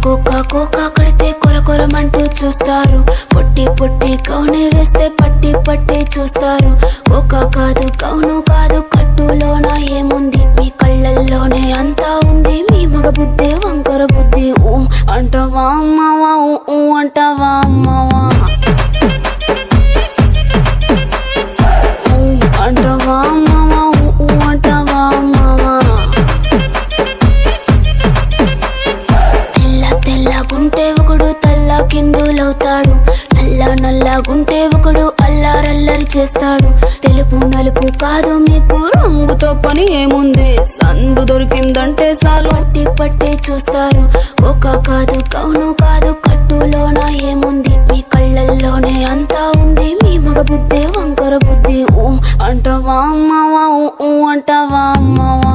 Cocoa కడితే కొరకొరమంటూ చూస్తారు. పొట్టి పొట్టి కౌనే వేస్తే పట్టి పట్టి చూస్తారు. కోకా కాదు కౌను కాదు కట్టులోన ఏముంది, మీ కళ్ళల్లోనే అంతా ఉంది. మీ మగ బుద్ధి వంకర బుద్ధి. ఊ అంటావా అమ్మావా, ఊ అంటావా అమ్మావా, అంటావా అమ్మావా, ఊ అంటావా అమ్మావా. తెల్లగుంటే ఒకడు తల్లా కిందులవుతాడు, నల్లగుంటే ఒకడు అల్లారల్లరి చేస్తాడు. తెలుపు నలుపు కాదు మీకు రంగుతో పని ఏముంది, సందు దొరికిందంటే చాలు పట్టి పట్టి చూస్తారు. కోకా కాదు కౌను కాదు కట్టులోన ఏముంది, మీ కళ్ళల్లోనే అంతా ఉంది. మీ మగ బుద్ధి వంకర బుద్ధి. ఊ అంటావా అమ్మావా, ఊ అంటావా అమ్మావా.